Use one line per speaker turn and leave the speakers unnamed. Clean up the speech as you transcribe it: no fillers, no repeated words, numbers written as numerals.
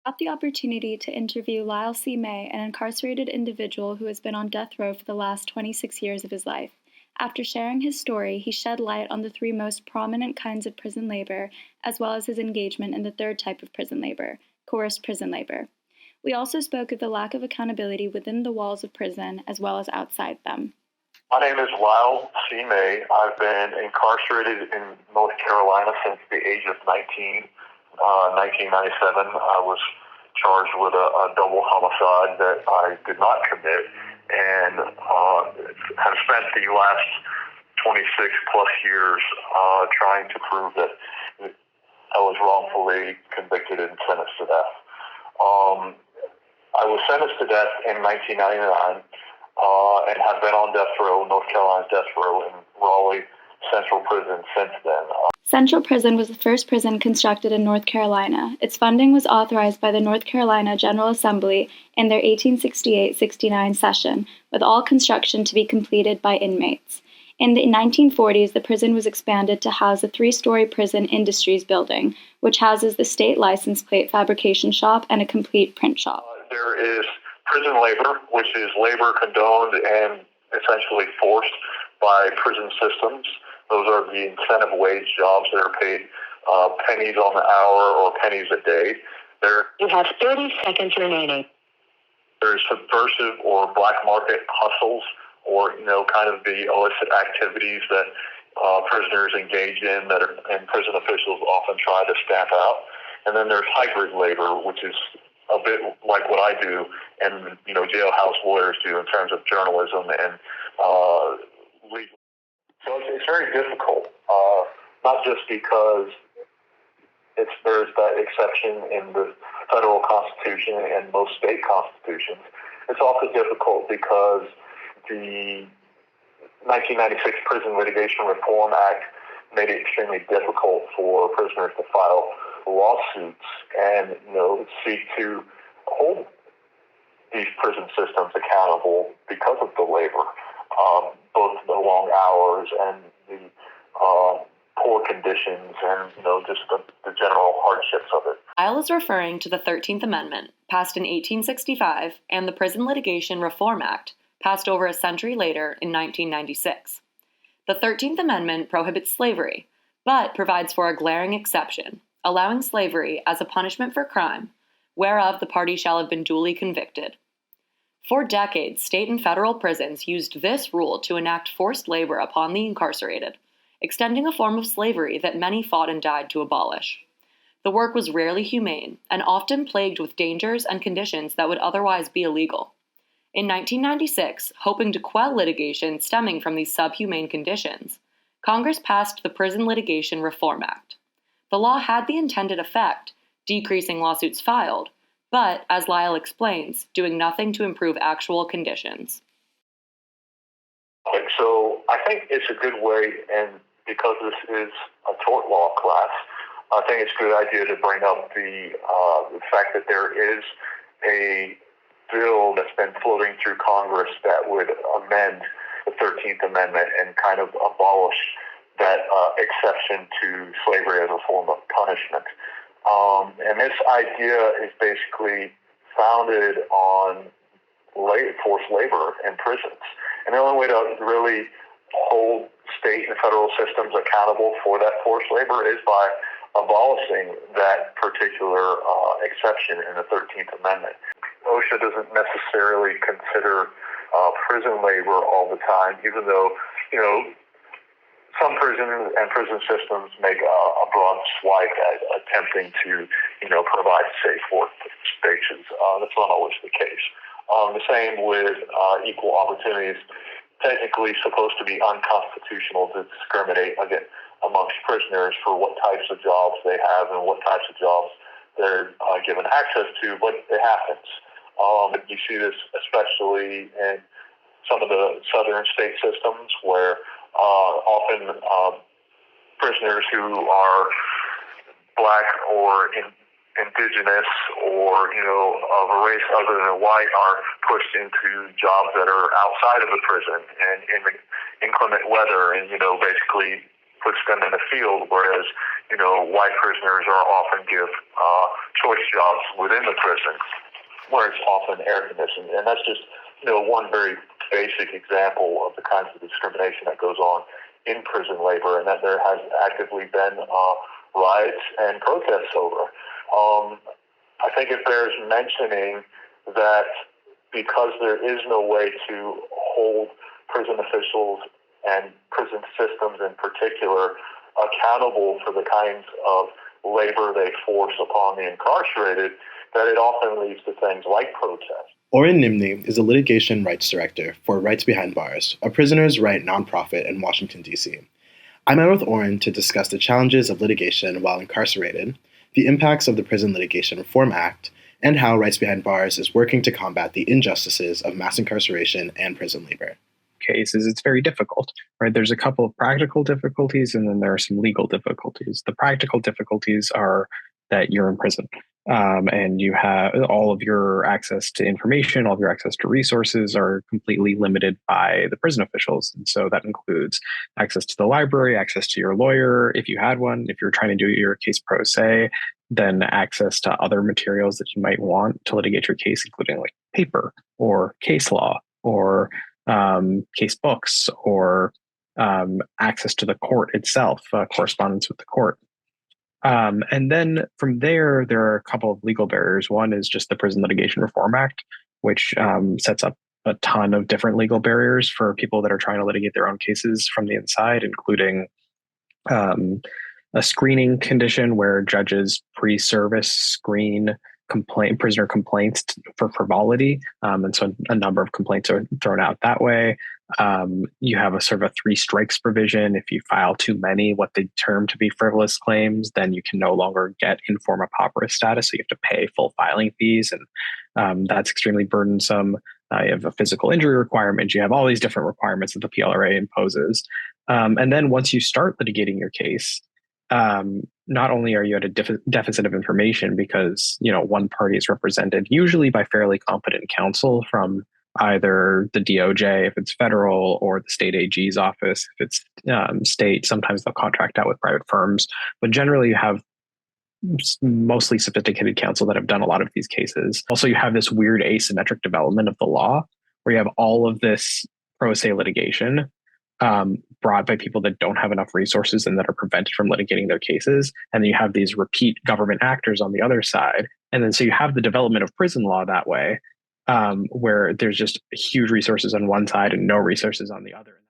Got the opportunity to interview Lyle C, an incarcerated individual who has been on death row for the last 26 years of his life. After sharing his story, he shed light on the three most prominent kinds of prison labor, as well as his engagement in the third type of prison labor, coerced prison labor. We also spoke of the lack of accountability within the walls of prison, as well as outside them.
My name is Lyle C. I've been incarcerated in North Carolina since the age of 19. 1997, I was charged with a double homicide that I did not commit, and have spent the last 26 plus years trying to prove that I was wrongfully convicted and sentenced to death. I was sentenced to death in 1999 and have been on death row, North Carolina's death row, in Raleigh Central Prison since then.
Central Prison was the first prison constructed in North Carolina. Its funding was authorized by the North Carolina General Assembly in their 1868-69 session, with all construction to be completed by inmates. In the 1940s, the prison was expanded to house a three-story prison industries building, which houses the state license plate fabrication shop and a complete print shop.
There is prison labor, which is labor condoned and essentially forced by prison systems. Those are the incentive wage jobs that are paid pennies on the hour or pennies a day.
You have 30 seconds remaining.
There's subversive or black market hustles, or kind of the illicit activities that prisoners engage in and prison officials often try to stamp out. And then there's hybrid labor, which is a bit like what I do and jailhouse lawyers do in terms of journalism and legal. So it's very difficult, not just because there's that exception in the federal constitution and most state constitutions. It's also difficult because the 1996 Prison Litigation Reform Act made it extremely difficult for prisoners to file lawsuits and seek to hold these prison systems accountable because of the labor. Both the long hours and the poor conditions and, just the general hardships of it.
Lyle is referring to the 13th Amendment, passed in 1865, and the Prison Litigation Reform Act, passed over a century later in 1996. The 13th Amendment prohibits slavery, but provides for a glaring exception, allowing slavery as a punishment for crime, whereof the party shall have been duly convicted. For decades, state and federal prisons used this rule to enact forced labor upon the incarcerated, extending a form of slavery that many fought and died to abolish. The work was rarely humane and often plagued with dangers and conditions that would otherwise be illegal. In 1996, hoping to quell litigation stemming from these subhumane conditions, Congress passed the Prison Litigation Reform Act. The law had the intended effect, decreasing lawsuits filed, but, as Lyle explains, doing nothing to improve actual conditions.
So I think it's a good way, and because this is a tort law class, I think it's a good idea to bring up the fact that there is a bill that's been floating through Congress that would amend the 13th Amendment and kind of abolish that exception to slavery as a form of punishment. And this idea is basically founded on forced labor in prisons. And the only way to really hold state and federal systems accountable for that forced labor is by abolishing that particular exception in the 13th Amendment. OSHA doesn't necessarily consider prison labor all the time, even though, some prisons and prison systems make a broad swipe at attempting to, provide safe workspaces. That's not always the case. The same with equal opportunities. Technically supposed to be unconstitutional to discriminate amongst prisoners for what types of jobs they have and what types of jobs they're given access to, but it happens. You see this especially in some of the southern state systems where often prisoners who are black or indigenous or, of a race other than white are pushed into jobs that are outside of the prison and in inclement weather and, basically puts them in the field, whereas, white prisoners are often give choice jobs within the prison, where it's often air conditioned. And that's just, one very basic example of the kinds of discrimination that goes on in prison labor, and that there has actively been riots and protests over. I think it bears mentioning that because there is no way to hold prison officials and prison systems in particular accountable for the kinds of labor they force upon the incarcerated, that it often leads to things like protests.
Oren Nimni is a litigation rights director for Rights Behind Bars, a prisoners' right nonprofit in Washington, D.C. I met with Oren to discuss the challenges of litigation while incarcerated, the impacts of the Prison Litigation Reform Act, and how Rights Behind Bars is working to combat the injustices of mass incarceration and prison labor.
Cases, it's very difficult, right? There's a couple of practical difficulties, and then there are some legal difficulties. The practical difficulties are that you're in prison, and you have all of your access to information, all of your access to resources are completely limited by the prison officials. And so that includes access to the library, access to your lawyer, if you had one, if you're trying to do your case pro se, then access to other materials that you might want to litigate your case, including like paper or case law or case books or access to the court itself, correspondence with the court. And then from there are a couple of legal barriers. One is just the Prison Litigation Reform Act, which sets up a ton of different legal barriers for people that are trying to litigate their own cases from the inside, including a screening condition where judges pre-service screen prisoner complaints for frivolity. And so a number of complaints are thrown out that way. You have a sort of a 3 strikes provision. If you file too many, what they term to be frivolous claims, then you can no longer get informa pauperis status. So you have to pay full filing fees. And that's extremely burdensome. You have a physical injury requirement. You have all these different requirements that the PLRA imposes. And then once you start litigating your case, not only are you at a deficit of information because, one party is represented usually by fairly competent counsel from either the DOJ, if it's federal, or the state AG's office, if it's state. Sometimes they'll contract out with private firms, but generally you have mostly sophisticated counsel that have done a lot of these cases. Also, you have this weird asymmetric development of the law where you have all of this pro se litigation brought by people that don't have enough resources and that are prevented from litigating their cases. And then you have these repeat government actors on the other side. And then so you have the development of prison law that way, where there's just huge resources on one side and no resources on the other.